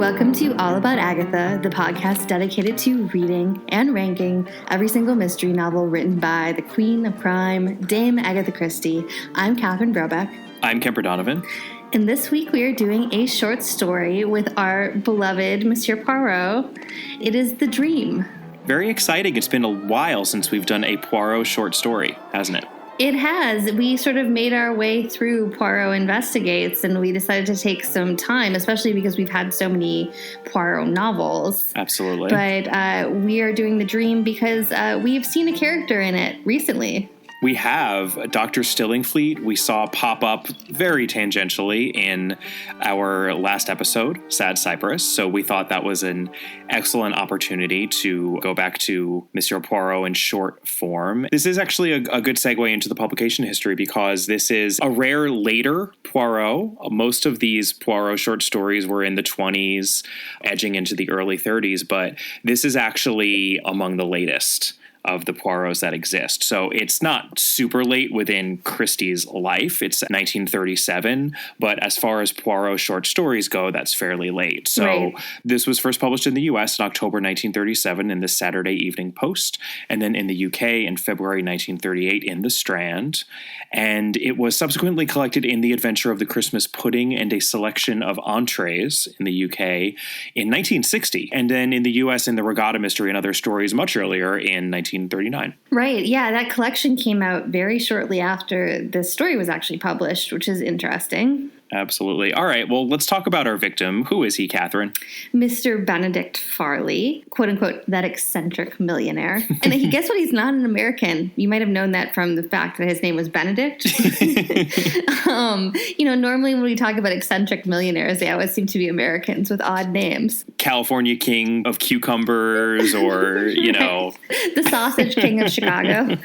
Welcome to All About Agatha, the podcast dedicated to reading and ranking every single mystery novel written by the Queen of Crime, Dame Agatha Christie. I'm Catherine Brobeck. I'm Kemper Donovan. And this week we are doing a short story with our beloved Monsieur Poirot. It is The Dream. Very exciting. It's been a while since we've done a Poirot short story, hasn't it? It has. We sort of made our way through Poirot Investigates, and we decided to take some time, especially because we've had so many Poirot novels. Absolutely. But we are doing The Dream because we've seen a character in it recently. We have Dr. Stillingfleet. We saw pop up very tangentially in our last episode, Sad Cypress. So we thought that was an excellent opportunity to go back to Monsieur Poirot in short form. This is actually a good segue into the publication history because this is a rare later Poirot. Most of these Poirot short stories were in the 20s, edging into the early 30s, but this is actually among the latest of the Poirots that exist. So it's not super late within Christie's life. It's 1937, but as far as Poirot short stories go, that's fairly late. So Right. This was first published in the U.S. in October 1937 in the Saturday Evening Post, and then in the U.K. in February 1938 in the Strand. And it was subsequently collected in The Adventure of the Christmas Pudding and a selection of entrees in the UK in 1960. And then in the US in The Regatta Mystery and Other Stories much earlier in 1939. Right. Yeah, that collection came out very shortly after this story was actually published, which is interesting. Absolutely. All right. Well, let's talk about our victim. Who is he, Catherine? Mr. Benedict Farley, quote unquote, that eccentric millionaire. And guess what? He's not an American. You might have known that from the fact that his name was Benedict. Normally when we talk about eccentric millionaires, they always seem to be Americans with odd names. California King of Cucumbers or, The Sausage King of Chicago.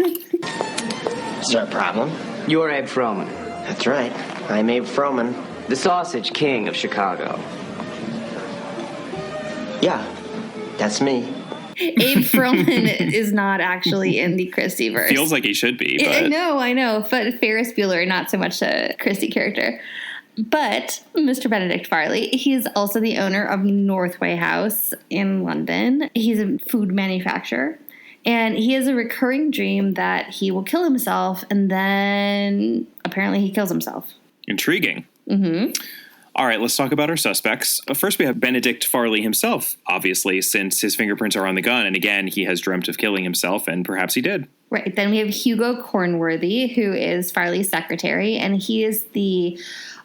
Is there a problem? You're Abe Froman, That's right. I'm Abe Froman. the Sausage King of Chicago. Yeah, that's me. Abe Froman is not actually in the Christie-verse. Feels like he should be. But I know. But Ferris Bueller, not so much a Christie character. But Mr. Benedict Farley, he's also the owner of Northway House in London. He's a food manufacturer. And he has a recurring dream that he will kill himself, and then apparently he kills himself. Intriguing. Mm-hmm. All right, let's talk about our suspects. First, we have Benedict Farley himself, obviously, since his fingerprints are on the gun. And again, he has dreamt of killing himself, and perhaps he did. Right. Then we have Hugo Cornworthy, who is Farley's secretary, and he is the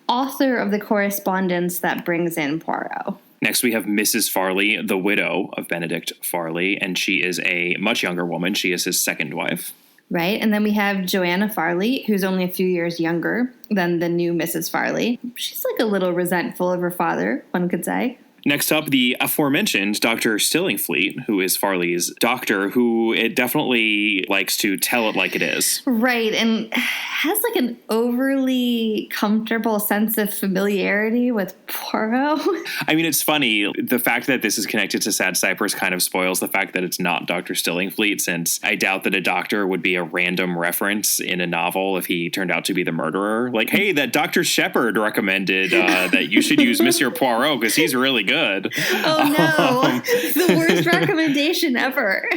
author of the correspondence that brings in Poirot. Next, we have Mrs. Farley, the widow of Benedict Farley, and she is a much younger woman. She is his second wife. Right. And then we have Joanna Farley, who's only a few years younger than the new Mrs. Farley. She's like a little resentful of her father, one could say. Next up, the aforementioned Dr. Stillingfleet, who is Farley's doctor, who it definitely likes to tell it like it is. Right, and has like an overly comfortable sense of familiarity with Poirot. I mean, it's funny. The fact that this is connected to Sad Cypress kind of spoils the fact that it's not Dr. Stillingfleet, since I doubt that a doctor would be a random reference in a novel if he turned out to be the murderer. Like, hey, that Dr. Shepard recommended that you should use Monsieur Poirot because he's really good. Oh, no. The worst recommendation ever.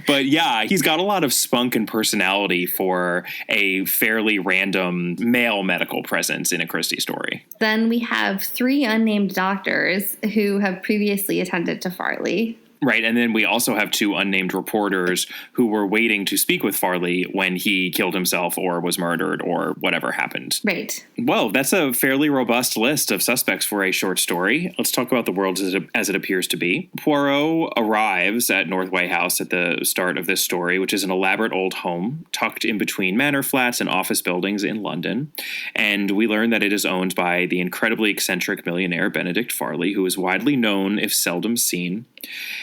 But yeah, he's got a lot of spunk and personality for a fairly random male medical presence in a Christie story. Then we have 3 unnamed doctors who have previously attended to Farley. Right, and then we also have 2 unnamed reporters who were waiting to speak with Farley when he killed himself or was murdered or whatever happened. Right. Well, that's a fairly robust list of suspects for a short story. Let's talk about the world as it appears to be. Poirot arrives at Northway House at the start of this story, which is an elaborate old home tucked in between manor flats and office buildings in London. And we learn that it is owned by the incredibly eccentric millionaire Benedict Farley, who is widely known if seldom seen.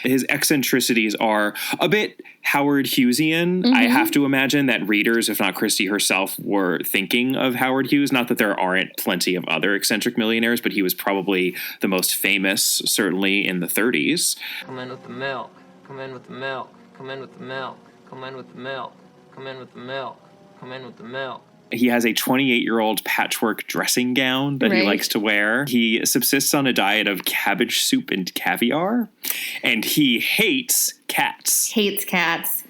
His eccentricities are a bit Howard Hughesian. Mm-hmm. I have to imagine that readers, if not Christie herself, were thinking of Howard Hughes. Not that there aren't plenty of other eccentric millionaires, but he was probably the most famous, certainly in the 30s. Come in with the milk. Come in with the milk. Come in with the milk. Come in with the milk. Come in with the milk. Come in with the milk. He has a 28-year-old patchwork dressing gown that he likes to wear. He subsists on a diet of cabbage soup and caviar. And he hates cats. Hates cats.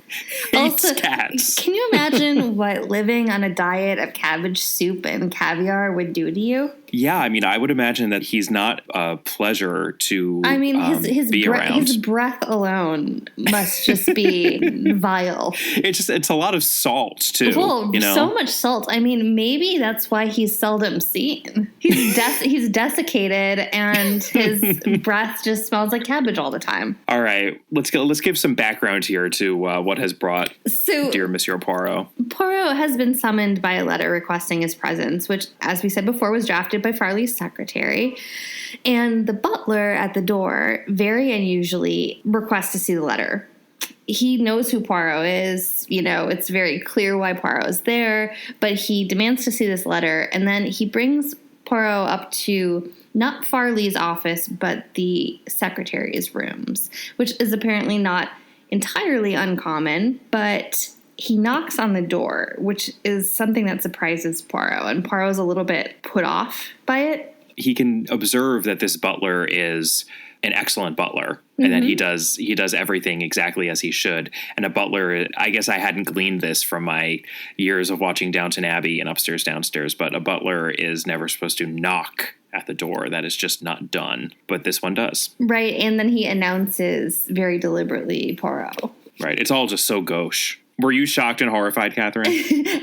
Hates cats. Can you imagine what living on a diet of cabbage soup and caviar would do to you? Yeah, I mean, I would imagine that he's not a pleasure to his be around. His breath alone must just be vile. It's a lot of salt, too. Well, so much salt. I mean, maybe that's why he's seldom seen. He's desiccated, and his breath just smells like cabbage all the time. All right, let's give some background here to what has brought dear Monsieur Poirot. Poirot has been summoned by a letter requesting his presence, which, as we said before, was drafted by Farley's secretary. And the butler at the door very unusually requests to see the letter. He knows who Poirot is. It's very clear why Poirot is there, but he demands to see this letter. And then he brings Poirot up to not Farley's office, but the secretary's rooms, which is apparently not entirely uncommon, but he knocks on the door, which is something that surprises Poirot, and Poirot's a little bit put off by it. He can observe that this butler is an excellent butler, and that he does everything exactly as he should. And a butler, I guess I hadn't gleaned this from my years of watching Downton Abbey and Upstairs, Downstairs, but a butler is never supposed to knock at the door. That is just not done. But this one does. Right, and then he announces very deliberately Poirot. Right, it's all just so gauche. Were you shocked and horrified, Catherine?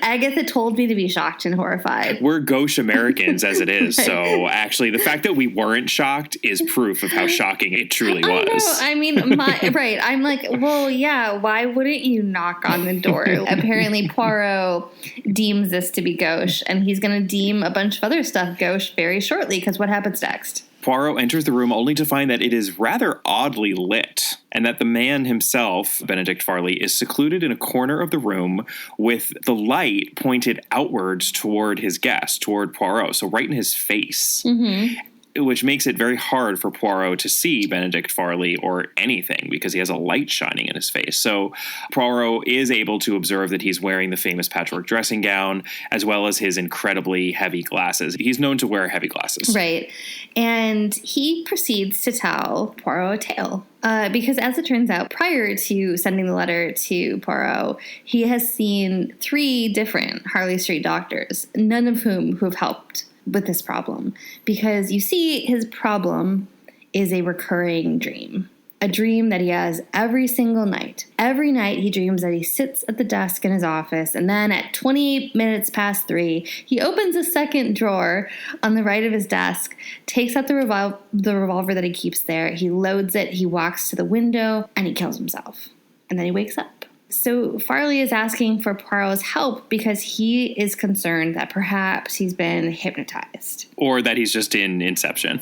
Agatha told me to be shocked and horrified. We're gauche Americans as it is, so actually the fact that we weren't shocked is proof of how shocking it truly was. I mean, right. I'm like, well, yeah, why wouldn't you knock on the door? Apparently Poirot deems this to be gauche, and he's going to deem a bunch of other stuff gauche very shortly, because what happens next? Poirot enters the room only to find that it is rather oddly lit, and that the man himself, Benedict Farley, is secluded in a corner of the room with the light pointed outwards toward his guest, toward Poirot, so right in his face. Mm-hmm. Which makes it very hard for Poirot to see Benedict Farley or anything because he has a light shining in his face. So Poirot is able to observe that he's wearing the famous patchwork dressing gown as well as his incredibly heavy glasses. He's known to wear heavy glasses. Right. And he proceeds to tell Poirot a tale. Because as it turns out, prior to sending the letter to Poirot, he has seen 3 different Harley Street doctors, none of whom have helped with this problem, because you see his problem is a recurring dream, a dream that he has every single night. Every night he dreams that he sits at the desk in his office, and then at 28 minutes past 3, he opens a second drawer on the right of his desk, takes out the revolver that he keeps there, he loads it, he walks to the window, and he kills himself. And then he wakes up. So Farley is asking for Poirot's help because he is concerned that perhaps he's been hypnotized. Or that he's just in Inception.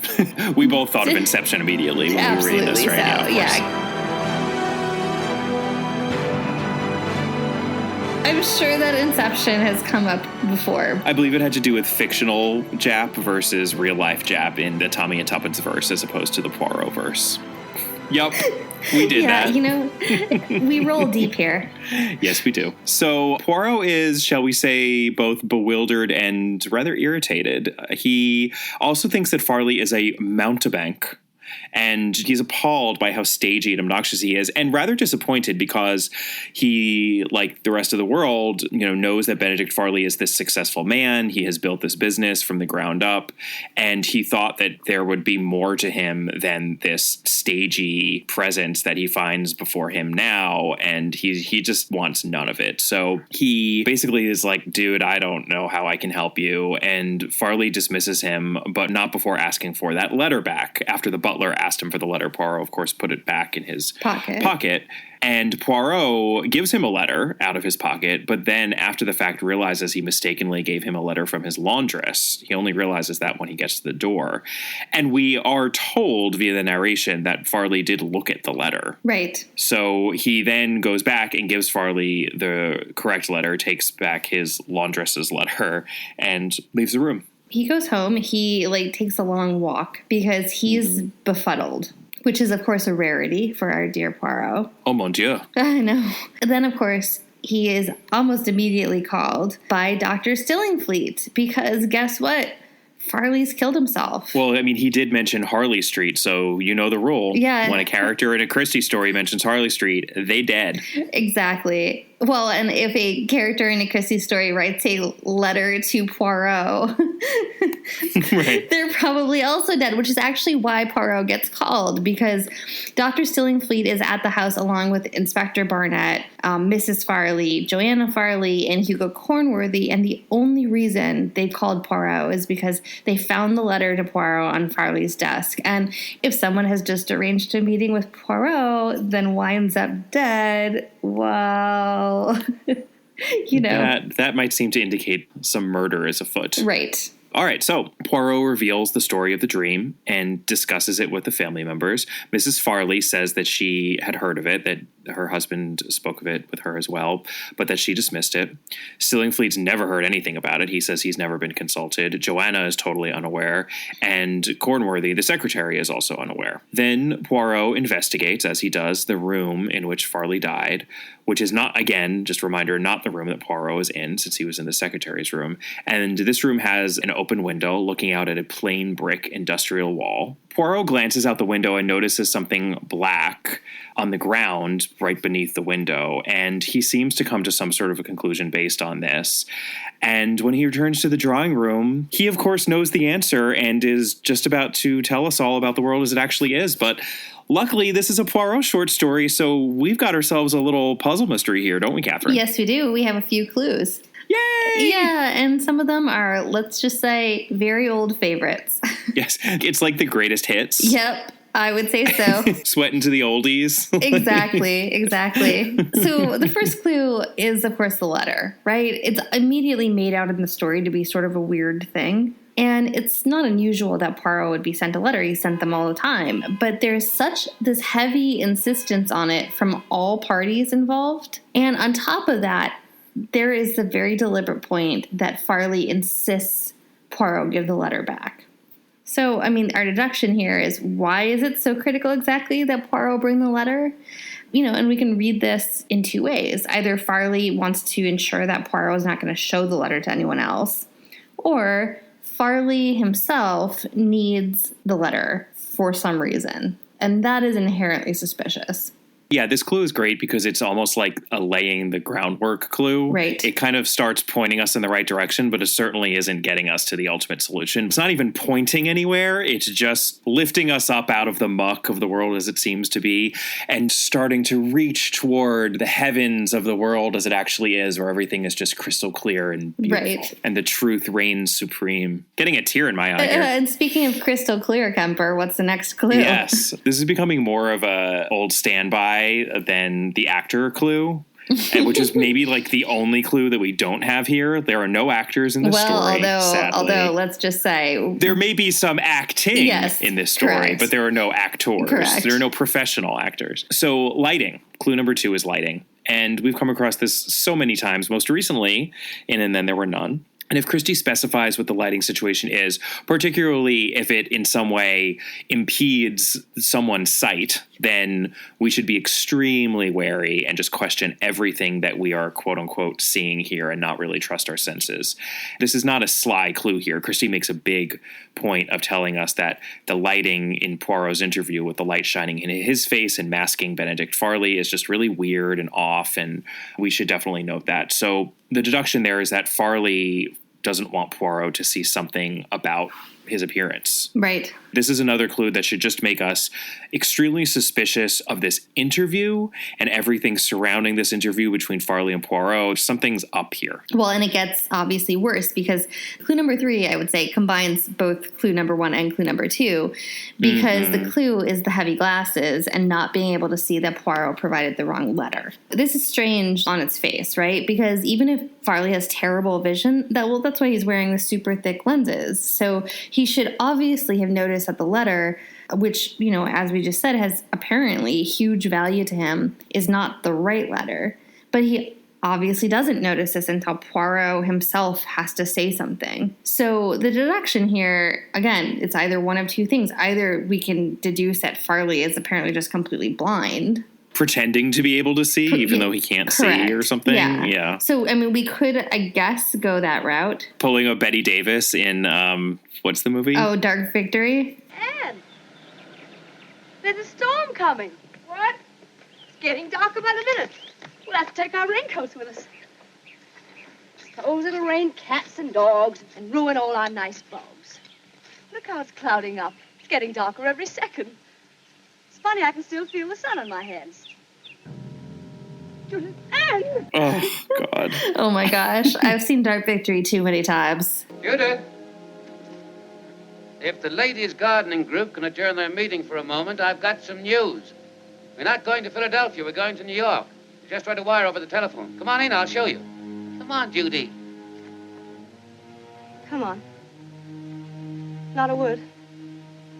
We both thought of Inception immediately when we were reading this, right? Yeah. I'm sure that Inception has come up before. I believe it had to do with fictional Jap versus real-life Jap in the Tommy and Tuppence verse as opposed to the Poirot verse. Yup, we did that. We roll deep here. Yes, we do. So Poirot is, shall we say, both bewildered and rather irritated. He also thinks that Farley is a mountebank. And he's appalled by how stagey and obnoxious he is, and rather disappointed because he, like the rest of the world, knows that Benedict Farley is this successful man. He has built this business from the ground up, and he thought that there would be more to him than this stagey presence that he finds before him now, and he just wants none of it. So he basically is like, dude, I don't know how I can help you, and Farley dismisses him, but not before asking for that letter back. After the butler asked him for the letter, Poirot, of course, put it back in his pocket. And Poirot gives him a letter out of his pocket, but then after the fact realizes he mistakenly gave him a letter from his laundress. He only realizes that when he gets to the door. And we are told via the narration that Farley did look at the letter. Right. So he then goes back and gives Farley the correct letter, takes back his laundress's letter, and leaves the room. He goes home. He takes a long walk because he's befuddled, which is, of course, a rarity for our dear Poirot. Oh, mon Dieu. I know. And then, of course, he is almost immediately called by Dr. Stillingfleet because guess what? Farley's killed himself. Well, I mean, he did mention Harley Street, so you know the rule. Yeah. When a character in a Christie story mentions Harley Street, they dead. Exactly. Well, and if a character in a Christie story writes a letter to Poirot, Right. they're probably also dead, which is actually why Poirot gets called, because Dr. Stillingfleet is at the house along with Inspector Barnett, Mrs. Farley, Joanna Farley, and Hugo Cornworthy, and the only reason they called Poirot is because they found the letter to Poirot on Farley's desk. And if someone has just arranged a meeting with Poirot, then winds up dead, well, That might seem to indicate some murder is afoot. Right. All right, so Poirot reveals the story of the dream and discusses it with the family members. Mrs. Farley says that she had heard of it, that her husband spoke of it with her as well, but that she dismissed it. Stillingfleet's never heard anything about it. He says he's never been consulted. Joanna is totally unaware, and Cornworthy, the secretary, is also unaware. Then Poirot investigates, as he does, the room in which Farley died, which is not, again, just a reminder, not the room that Poirot is in, since he was in the secretary's room. And this room has an open window looking out at a plain brick industrial wall. Poirot glances out the window and notices something black on the ground right beneath the window, and he seems to come to some sort of a conclusion based on this. And when he returns to the drawing room, he, of course, knows the answer and is just about to tell us all about the world as it actually is, but luckily, this is a Poirot short story, so we've got ourselves a little puzzle mystery here, don't we, Catherine? Yes, we do. We have a few clues. Yay! Yeah, and some of them are, let's just say, very old favorites. Yes, it's like the greatest hits. Yep, I would say so. Sweating to the oldies. Exactly. So the first clue is, of course, the letter, right? It's immediately made out in the story to be sort of a weird thing. And it's not unusual that Poirot would be sent a letter. He sent them all the time. But there's such this heavy insistence on it from all parties involved. And on top of that, there is the very deliberate point that Farley insists Poirot give the letter back. So, I mean, our deduction here is, why is it so critical exactly that Poirot bring the letter? And we can read this in two ways. Either Farley wants to ensure that Poirot is not going to show the letter to anyone else, or Farley himself needs the letter for some reason, and that is inherently suspicious. Yeah, this clue is great because it's almost like a laying the groundwork clue. Right. It kind of starts pointing us in the right direction, but it certainly isn't getting us to the ultimate solution. It's not even pointing anywhere. It's just lifting us up out of the muck of the world as it seems to be and starting to reach toward the heavens of the world as it actually is, where everything is just crystal clear and beautiful. Right. And the truth reigns supreme. Getting a tear in my eye here. And speaking of crystal clear, Kemper, what's the next clue? Yes. This is becoming more of a old standby than the actor clue, which is maybe like the only clue that we don't have here. There are no actors in this story. Although let's just say there may be some acting in this story, correct. But there are no actors. Correct. There are no professional actors. So lighting. Clue number 2 is lighting. And we've come across this so many times, most recently in And Then There Were None. And if Christie specifies what the lighting situation is, particularly if it in some way impedes someone's sight, then we should be extremely wary and just question everything that we are, quote unquote, seeing here and not really trust our senses. This is not a sly clue here. Christie makes a big point of telling us that the lighting in Poirot's interview with the light shining in his face and masking Benedict Farley is just really weird and off, and we should definitely note that. So the deduction there is that Farley doesn't want Poirot to see something about his appearance. Right. This is another clue that should just make us extremely suspicious of this interview and everything surrounding this interview between Farley and Poirot. Something's up here. Well, and it gets obviously worse because clue number 3, I would say, combines both clue number 1 and clue number 2 because the clue is the heavy glasses and not being able to see that Poirot provided the wrong letter. This is strange on its face, right? Because even if Farley has terrible vision, that's why he's wearing the super thick lenses. So he should obviously have noticed that the letter, which, as we just said, has apparently huge value to him, is not the right letter. But he obviously doesn't notice this until Poirot himself has to say something. So the deduction here, again, it's either one of two things. Either we can deduce that Farley is apparently just completely blind, pretending to be able to see, even though he can't see or something. Yeah. So, I mean, we could, I guess, go that route. Pulling a Betty Davis in, what's the movie? Oh, Dark Victory? Anne, there's a storm coming. What? It's getting darker by the minute. We'll have to take our raincoats with us. Suppose it'll rain cats and dogs and ruin all our nice bulbs. Look how it's clouding up. It's getting darker every second. It's funny, I can still feel the sun on my hands. Anne! Oh, God. Oh, my gosh. I've seen Dark Victory too many times. Judith, if the ladies' gardening group can adjourn their meeting for a moment, I've got some news. We're not going to Philadelphia, we're going to New York. Just read a wire over the telephone. Come on in, I'll show you. Come on, Judy. Come on. Not a word.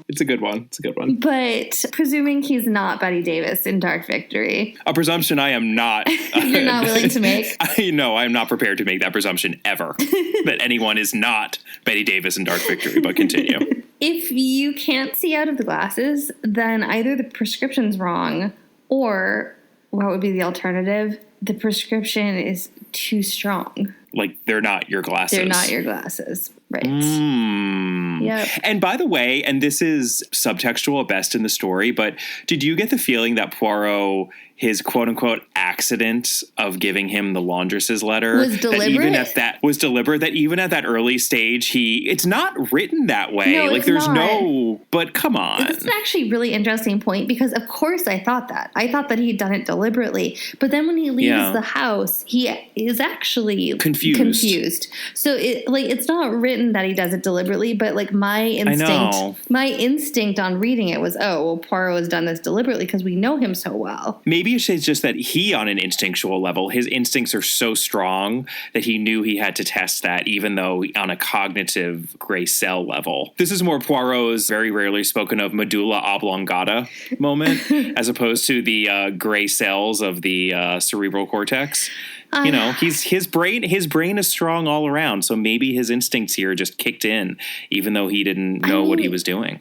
It's a good one. It's a good one. But presuming he's not Betty Davis in Dark Victory. A presumption I am not. You're not willing to make? No, I'm not prepared to make that presumption ever. That anyone is not Betty Davis in Dark Victory, but continue. If you can't see out of the glasses, then either the prescription's wrong, or what would be the alternative? The prescription is too strong. Like, they're not your glasses. They're not your glasses. Right. Yep. And by the way, and this is subtextual at best in the story, but did you get the feeling that Poirot, his quote-unquote accident of giving him the laundress's letter, was deliberate? That even at that early stage, it's not written that way. No, like, there's no, but come on. It's actually a really interesting point, because of course I thought that. I thought that he'd done it deliberately. But then when he leaves the house, he is actually confused. So it's not written that he does it deliberately, but like my instinct on reading it was, oh, well, Poirot has done this deliberately because we know him so well. Maybe it's just that he, on an instinctual level, his instincts are so strong that he knew he had to test that, even though on a cognitive gray cell level. This is more Poirot's very rarely spoken of medulla oblongata moment, as opposed to the gray cells of the cerebral cortex. You know, his brain is strong all around. So maybe his instincts here just kicked in, even though he didn't know what he was doing.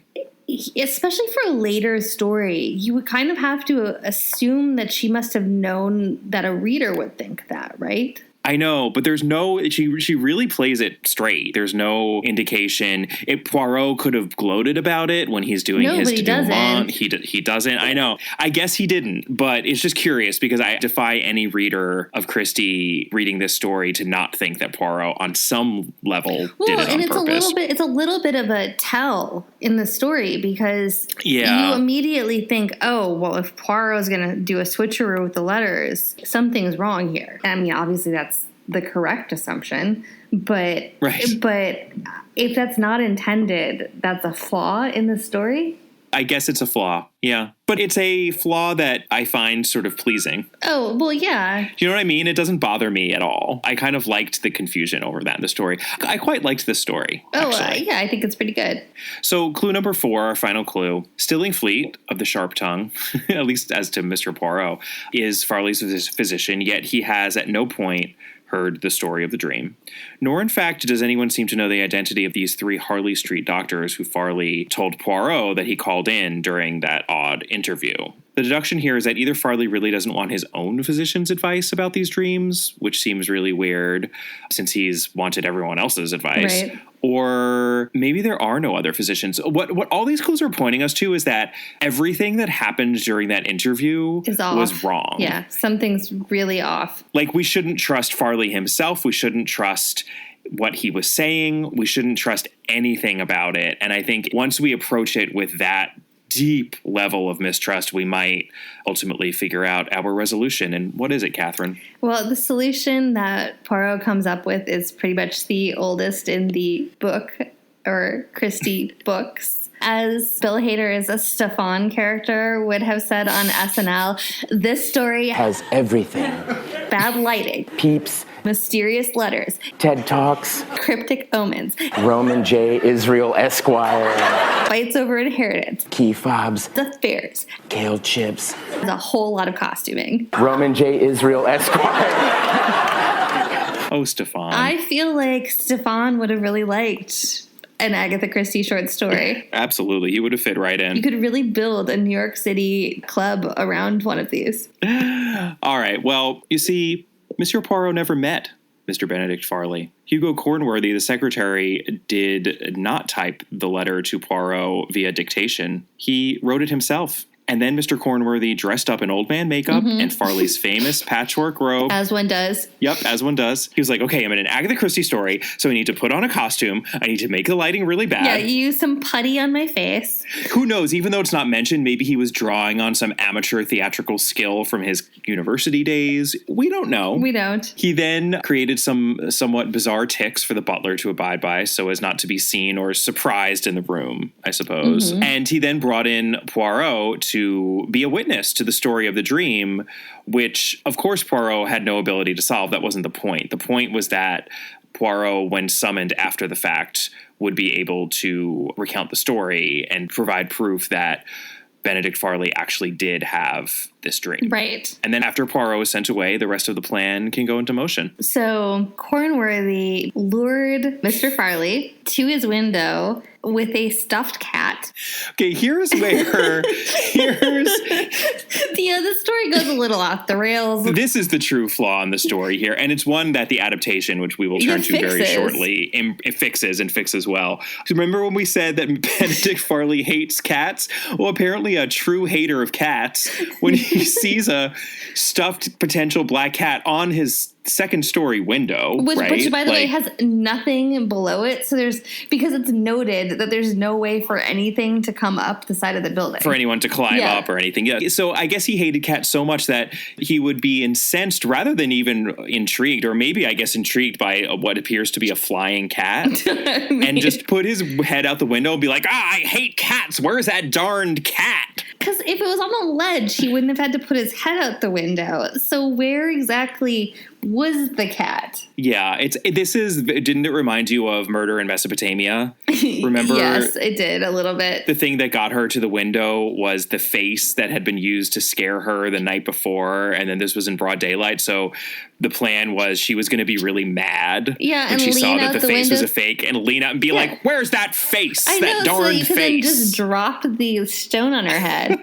Especially for a later story, you would kind of have to assume that she must have known that a reader would think that, right? I know, but there's no, she really plays it straight. There's no indication. Poirot could have gloated about it when he's doing his denouement. He doesn't. I know. I guess he didn't, but it's just curious because I defy any reader of Christie reading this story to not think that Poirot on some level did it on purpose. It's a little bit of a tell in the story because you immediately think, oh, well, if Poirot's going to do a switcheroo with the letters, something's wrong here. I mean, obviously that's the correct assumption, but if that's not intended, that's a flaw in the story. I guess it's a flaw, yeah. But it's a flaw that I find sort of pleasing. Oh, well, yeah. Do you know what I mean? It doesn't bother me at all. I kind of liked the confusion over that in the story. I quite liked the story, actually. Yeah, I think it's pretty good. So clue number 4, our final clue. Stillingfleet of the sharp tongue, at least as to Mr. Poirot, is Farley's physician, yet he has at no point heard the story of the dream. Nor, in fact, does anyone seem to know the identity of these 3 Harley Street doctors who Farley told Poirot that he called in during that odd interview. The deduction here is that either Farley really doesn't want his own physician's advice about these dreams, which seems really weird since he's wanted everyone else's advice, right, or maybe there are no other physicians. What all these clues are pointing us to is that everything that happened during that interview was wrong. Yeah, something's really off. Like, we shouldn't trust Farley himself. We shouldn't trust what he was saying. We shouldn't trust anything about it. And I think once we approach it with that deep level of mistrust, we might ultimately figure out our resolution. And what is it, Catherine? Well, the solution that Poirot comes up with is pretty much the oldest in the book, or Christie books. As Bill Hader is a Stefan character would have said on SNL, this story has everything. Bad lighting. Peeps. Mysterious letters. TED Talks. Cryptic omens. Roman J. Israel Esquire. Fights over inheritance. Key fobs. Affairs. Kale chips. There's a whole lot of costuming. Roman J. Israel Esquire. Oh, Stefan. I feel like Stefan would have really liked an Agatha Christie short story. Absolutely. He would have fit right in. You could really build a New York City club around one of these. All right. Well, you see, Monsieur Poirot never met Mr. Benedict Farley. Hugo Cornworthy, the secretary, did not type the letter to Poirot via dictation. He wrote it himself. And then Mr. Cornworthy dressed up in old man makeup and Farley's famous patchwork robe. As one does. Yep, as one does. He was like, okay, I'm in an Agatha Christie story, so I need to put on a costume. I need to make the lighting really bad. Yeah, you use some putty on my face. Who knows? Even though it's not mentioned, maybe he was drawing on some amateur theatrical skill from his university days. We don't know. We don't. He then created some somewhat bizarre tics for the butler to abide by so as not to be seen or surprised in the room, I suppose. And he then brought in Poirot to be a witness to the story of the dream, which, of course, Poirot had no ability to solve. That wasn't the point. The point was that Poirot, when summoned after the fact, would be able to recount the story and provide proof that Benedict Farley actually did have this dream. Right. And then after Poirot was sent away, the rest of the plan can go into motion. So Cornworthy lured Mr. Farley to his window with a stuffed cat. Okay, here's where The story goes a little off the rails. This is the true flaw in the story here, and it's one that the adaptation, which we will turn to very shortly, it fixes well. Remember when we said that Benedict Farley hates cats? Well, apparently a true hater of cats, when he sees a stuffed potential black cat on his second story window, which by the way like, has nothing below it, so because it's noted that there's no way for anything to come up the side of the building, for anyone to climb up or anything. Yeah, so I guess he hated cats so much that he would be incensed rather than even intrigued, or maybe I guess intrigued by what appears to be a flying cat, and just put his head out the window and be like, I hate cats, where's that darned cat? Because if it was on a ledge, he wouldn't have had to put his head out the window. So where exactly was the cat? Yeah, didn't it remind you of Murder in Mesopotamia? Remember? Yes, it did a little bit. The thing that got her to the window was the face that had been used to scare her the night before, and then this was in broad daylight, so the plan was she was going to be really mad when she saw that the face was a fake and lean out and be like, where's that face? That darned face. Then just drop the stone on her head.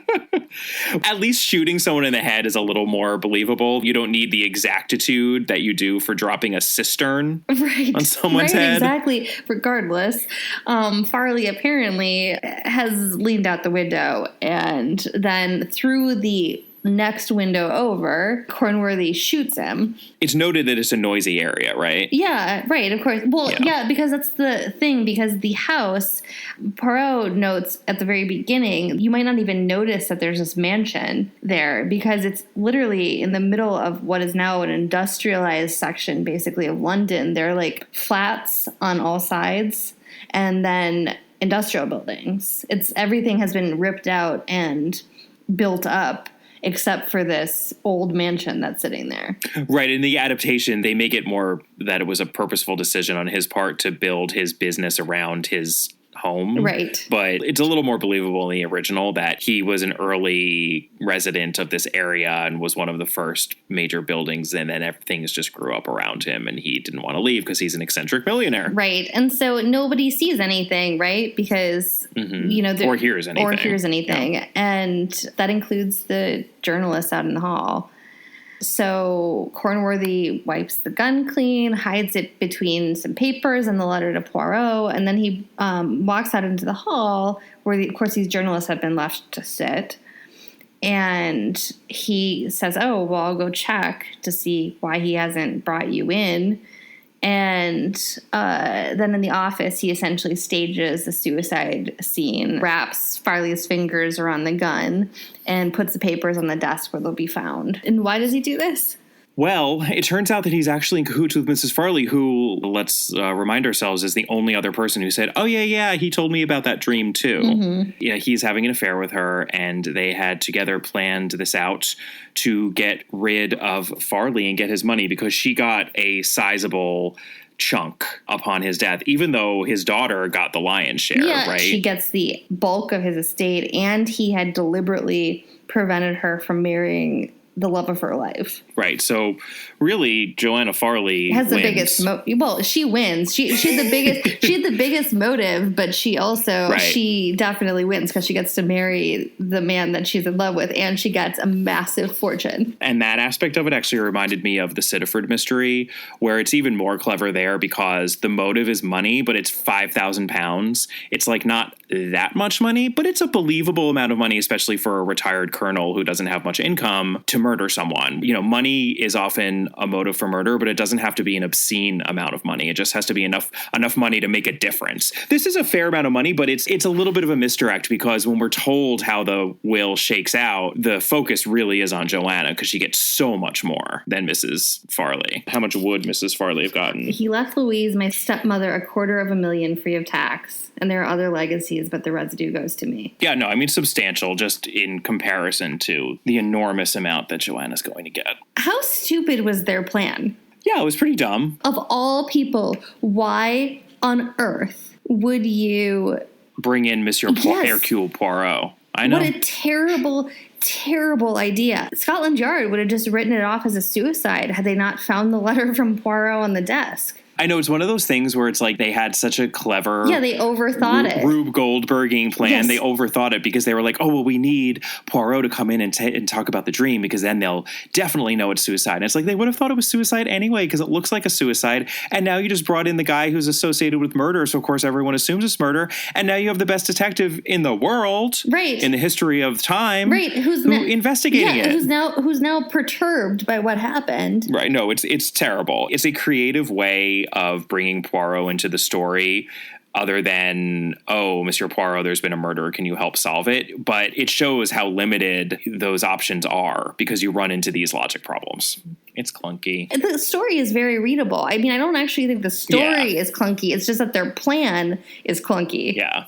At least shooting someone in the head is a little more believable. You don't need the exactitude that you do for dropping a cistern on someone's head. Exactly. Regardless, Farley apparently has leaned out the window, and then through the next window over, Cornworthy shoots him. It's noted that it's a noisy area, right? Yeah, right, of course. Well, yeah, because that's the thing, because the house, Poirot notes at the very beginning, you might not even notice that there's this mansion there, because it's literally in the middle of what is now an industrialized section, basically, of London. There are, like, flats on all sides, and then industrial buildings. Everything has been ripped out and built up, except for this old mansion that's sitting there. Right. In the adaptation, they make it more that it was a purposeful decision on his part to build his business around his home. Right. But it's a little more believable in the original that he was an early resident of this area and was one of the first major buildings, and then things just grew up around him and he didn't want to leave because he's an eccentric millionaire. Right. And so nobody sees anything, right? Because, or hears anything. Yeah. And that includes the journalists out in the hall. So Cornworthy wipes the gun clean, hides it between some papers and the letter to Poirot, and then he walks out into the hall where, of course, these journalists have been left to sit. And he says, oh, well, I'll go check to see why he hasn't brought you in. And then in the office, he essentially stages a suicide scene, wraps Farley's fingers around the gun, and puts the papers on the desk where they'll be found. And why does he do this? Well, it turns out that he's actually in cahoots with Mrs. Farley, who, let's remind ourselves, is the only other person who said, oh, yeah, he told me about that dream, too. Mm-hmm. Yeah, he's having an affair with her, and they had together planned this out to get rid of Farley and get his money because she got a sizable chunk upon his death, even though his daughter got the lion's share, right? She gets the bulk of his estate, and he had deliberately prevented her from marrying the love of her life. Right. So really, Joanna Farley has the wins. biggest well, she wins. She had the biggest she had the biggest motive, but she also she definitely wins because she gets to marry the man that she's in love with, and she gets a massive fortune. And that aspect of it actually reminded me of the Sittaford mystery, where it's even more clever there because the motive is money, but it's £5,000. It's like not that much money, but it's a believable amount of money, especially for a retired colonel who doesn't have much income to murder someone. You know, money is often a motive for murder, but it doesn't have to be an obscene amount of money. It just has to be enough money to make a difference. This is a fair amount of money, but it's a little bit of a misdirect because when we're told how the will shakes out, the focus really is on Joanna because she gets so much more than Mrs. Farley. How much would Mrs. Farley have gotten? He left Louise, my stepmother, $250,000 free of tax. And there are other legacies, but the residue goes to me. Yeah, no, I mean substantial just in comparison to the enormous amount that Joanna's going to get. How stupid was their plan? Yeah, it was pretty dumb. Of all people, why on earth would you bring in Monsieur Hercule Poirot? I know. What a terrible, terrible idea. Scotland Yard would have just written it off as a suicide had they not found the letter from Poirot on the desk. I know it's one of those things where it's like they had such a clever... Yeah, they overthought it. Rube Goldberging plan. Yes. They overthought it because they were like, oh, well, we need Poirot to come in and talk about the dream because then they'll definitely know it's suicide. And it's like they would have thought it was suicide anyway because it looks like a suicide. And now you just brought in the guy who's associated with murder. So, of course, everyone assumes it's murder. And now you have the best detective in the world. Right. In the history of time. Right. Who's investigating it. Who's now perturbed by what happened. Right. No, it's terrible. It's a creative way of bringing Poirot into the story other than, oh, Monsieur Poirot, there's been a murder. Can you help solve it? But it shows how limited those options are because you run into these logic problems. It's clunky. The story is very readable. I mean, I don't actually think the story is clunky. It's just that their plan is clunky. Yeah.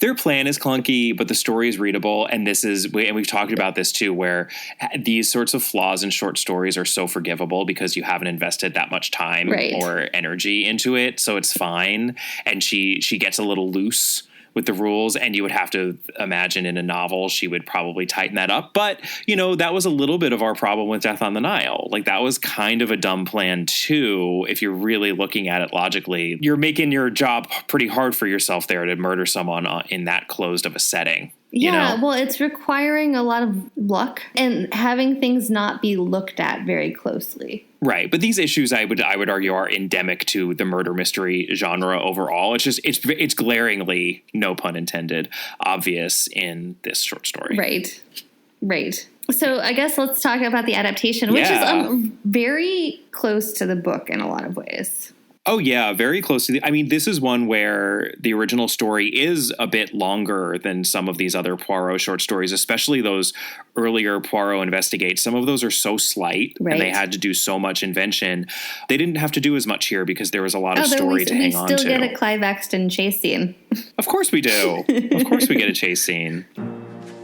Their plan is clunky, but the story is readable. And we've talked about this too, where these sorts of flaws in short stories are so forgivable because you haven't invested that much time or energy into it. So it's fine. And she gets a little loose with the rules, and you would have to imagine in a novel she would probably tighten that up. But, you know, that was a little bit of our problem with Death on the Nile. Like, that was kind of a dumb plan, too, if you're really looking at it logically. You're making your job pretty hard for yourself there to murder someone in that closed of a setting. Yeah, you know? Well, it's requiring a lot of luck and having things not be looked at very closely. Right. But these issues, I would argue, are endemic to the murder mystery genre overall. It's just it's glaringly, no pun intended, obvious in this short story. Right. So I guess let's talk about the adaptation, which is very close to the book in a lot of ways. Oh, yeah, very close to I mean, this is one where the original story is a bit longer than some of these other Poirot short stories, especially those earlier Poirot Investigates. Some of those are so slight and they had to do so much invention. They didn't have to do as much here because there was a lot of story to hang on to. We still get a Clive Exton chase scene. Of course we do. Of course we get a chase scene.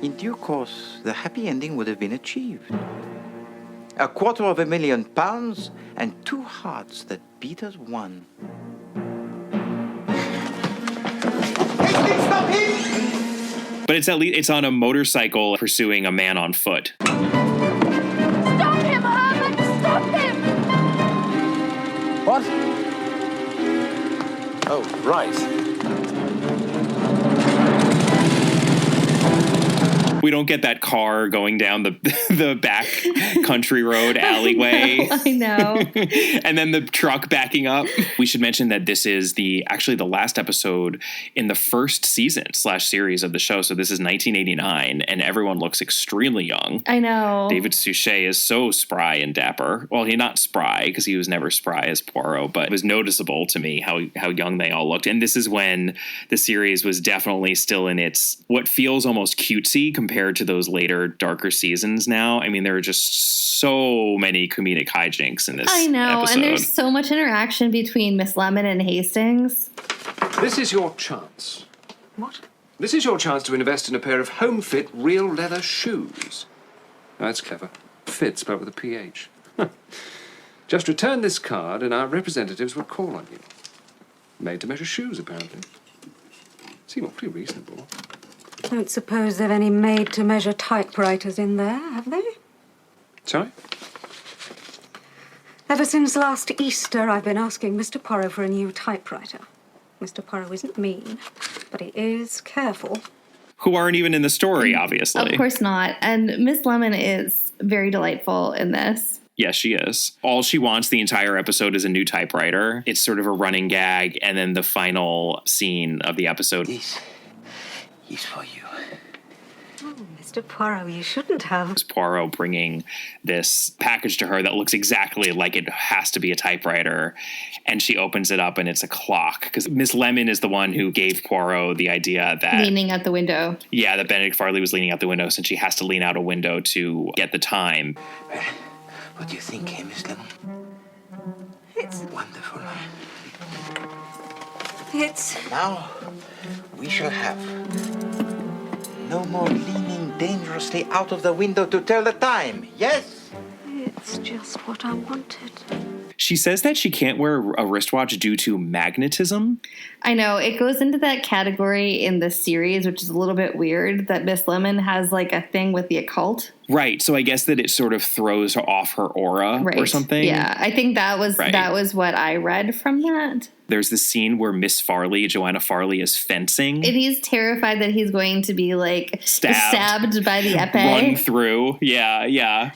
In due course, the happy ending would have been achieved. £250,000 and 2 hearts that beat as one. Stop him! But it's on a motorcycle pursuing a man on foot. Stop him, Herman! Stop him! What? Oh, right. We don't get that car going down the back country road alleyway. I know. And then the truck backing up. We should mention that this is actually the last episode in the first season / series of the show. So this is 1989, and everyone looks extremely young. I know. David Suchet is so spry and dapper. Well, he's not spry because he was never spry as Poirot, but it was noticeable to me how young they all looked. And this is when the series was definitely still in its what feels almost cutesy compared to those later darker seasons now. I mean, there are just so many comedic hijinks in this episode. And there's so much interaction between Miss Lemon and Hastings. This is your chance. What? This is your chance to invest in a pair of home-fit, real leather shoes. Oh, that's clever. Fit spelled with a PH. Just return this card and our representatives will call on you. Made to measure shoes, apparently. Seem awfully reasonable. Don't suppose there are any made-to-measure typewriters in there, have they? Sorry? Ever since last Easter, I've been asking Mr. Poirot for a new typewriter. Mr. Poirot isn't mean, but he is careful. Who aren't even in the story, obviously. Of course not. And Miss Lemon is very delightful in this. Yes, she is. All she wants the entire episode is a new typewriter. It's sort of a running gag, and then the final scene of the episode. This is for you. Oh, Mr. Poirot, you shouldn't have. It's Poirot bringing this package to her that looks exactly like it has to be a typewriter, and she opens it up and it's a clock, because Miss Lemon is the one who gave Poirot the idea that leaning out the window. Yeah, that Benedict Farley was leaning out the window, since she has to lean out a window to get the time. What do you think, Miss Lemon? It's wonderful. It's... Now, we shall have no more leaning dangerously out of the window to tell the time, yes? It's just what I wanted. She says that she can't wear a wristwatch due to magnetism. I know. It goes into that category in this series, which is a little bit weird, that Miss Lemon has like a thing with the occult. Right. So I guess that it sort of throws off her aura or something. Yeah. I think that was what I read from that. There's this scene where Miss Farley, Joanna Farley, is fencing. And he's terrified that he's going to be like stabbed by the epee. Run through. Yeah, yeah.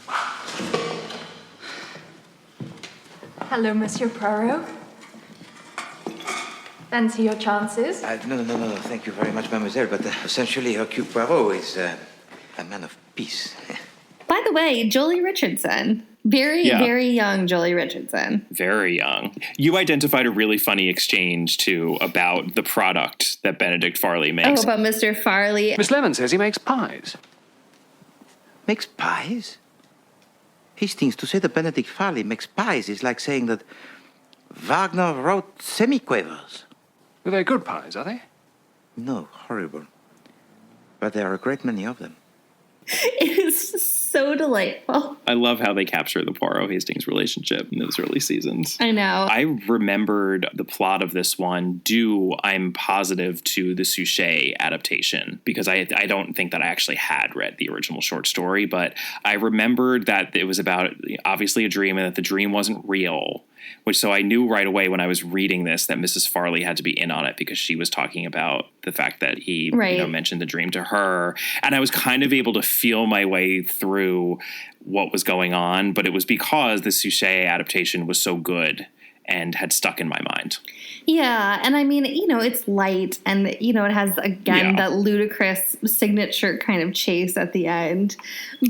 Hello, Monsieur Poirot. Fancy your chances? No. Thank you very much, mademoiselle. But essentially, Hercule Poirot is a man of peace. By the way, Jolie Richardson. Very young Jolie Richardson. Very young. You identified a really funny exchange, too, about the product that Benedict Farley makes. Oh, about Mr. Farley. Miss Lemon says he makes pies. Makes pies? Hastings, to say that Benedict Farley makes pies is like saying that Wagner wrote semiquavers. Well, they're good pies, are they? No, horrible. But there are a great many of them. It is so delightful. I love how they capture the Poirot-Hastings relationship in those early seasons. I know. I remembered the plot of this one due, I'm positive, to the Suchet adaptation, because I don't think that I actually had read the original short story, but I remembered that it was about, obviously, a dream, and that the dream wasn't real. So I knew right away when I was reading this that Mrs. Farley had to be in on it, because she was talking about the fact that he mentioned the dream to her. And I was kind of able to feel my way through what was going on, but it was because the Suchet adaptation was so good and had stuck in my mind. Yeah, and I mean, it's light, and, it has, again, that ludicrous signature kind of chase at the end.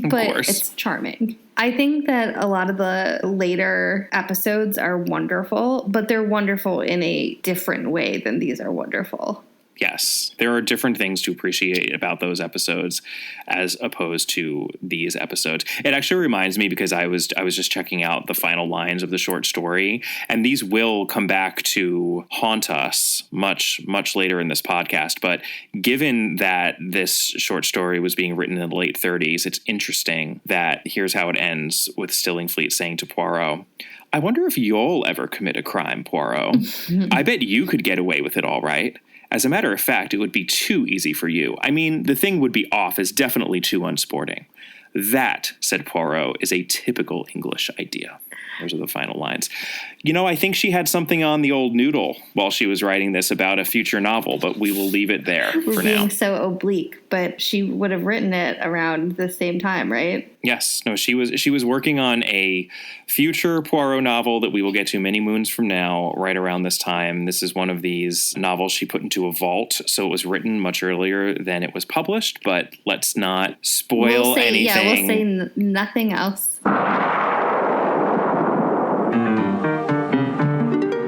But it's charming. I think that a lot of the later episodes are wonderful, but they're wonderful in a different way than these are wonderful. Yes, there are different things to appreciate about those episodes as opposed to these episodes. It actually reminds me, because I was just checking out the final lines of the short story, and these will come back to haunt us much, much later in this podcast. But given that this short story was being written in the late 30s, it's interesting that here's how it ends with Stillingfleet saying to Poirot, "I wonder if you'll ever commit a crime, Poirot. I bet you could get away with it all right. As a matter of fact, it would be too easy for you. I mean, the thing would be off is definitely too unsporting. That," said Poirot, "is a typical English idea." Those are the final lines. I think she had something on the old noodle while she was writing this about a future novel, but we will leave it there for now. Being so oblique, but she would have written it around the same time, right? Yes. No, she was working on a future Poirot novel that we will get to many moons from now, right around this time. This is one of these novels she put into a vault, so it was written much earlier than it was published, but let's not spoil anything. Yeah, we'll say nothing else.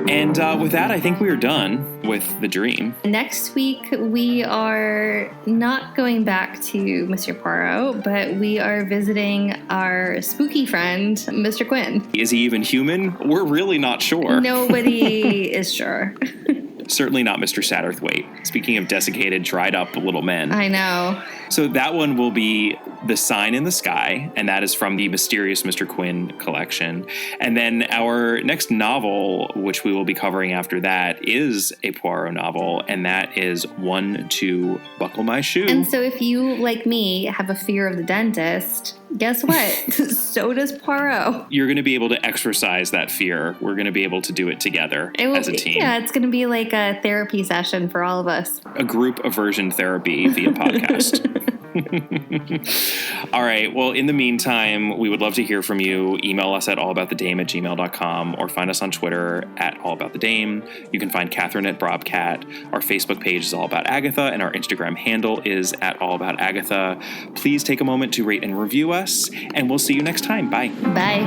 And with that, I think we are done with the dream. Next week, we are not going back to Monsieur Poirot, but we are visiting our spooky friend, Mr. Quinn. Is he even human? We're really not sure. Nobody is sure. certainly not Mr. Satterthwaite. Speaking of desiccated, dried up little men. I know. So that one will be The Sign in the Sky, and that is from the Mysterious Mr. Quinn collection. And then our next novel, which we will be covering after that, is a Poirot novel, and that is One to Buckle My Shoe. And so if you, like me, have a fear of the dentist, guess what? So does Poirot. You're going to be able to exercise that fear. We're going to be able to do it together as a team. Yeah, it's going to be like a therapy session for all of us. A group aversion therapy via podcast. All right. Well, in the meantime, we would love to hear from you. Email us at allaboutthedame@gmail.com or find us on Twitter at allaboutthedame. You can find Catherine at Brobcat. Our Facebook page is All About Agatha, and our Instagram handle is at allaboutagatha. Please take a moment to rate and review us, and we'll see you next time. Bye. Bye.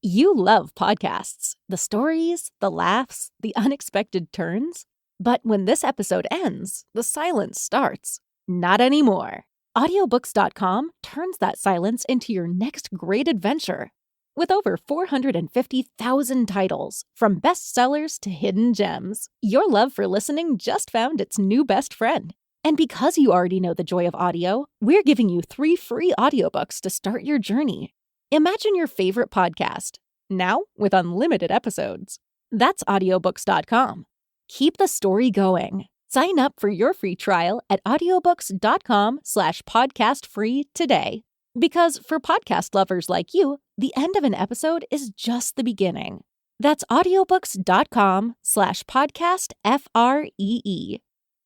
You love podcasts, the stories, the laughs, the unexpected turns. But when this episode ends, the silence starts. Not anymore. Audiobooks.com turns that silence into your next great adventure. With over 450,000 titles, from bestsellers to hidden gems, your love for listening just found its new best friend. And because you already know the joy of audio, we're giving you 3 free audiobooks to start your journey. Imagine your favorite podcast, now with unlimited episodes. That's audiobooks.com. Keep the story going. Sign up for your free trial at audiobooks.com/podcastfree today. Because for podcast lovers like you, the end of an episode is just the beginning. That's audiobooks.com/podcastfree.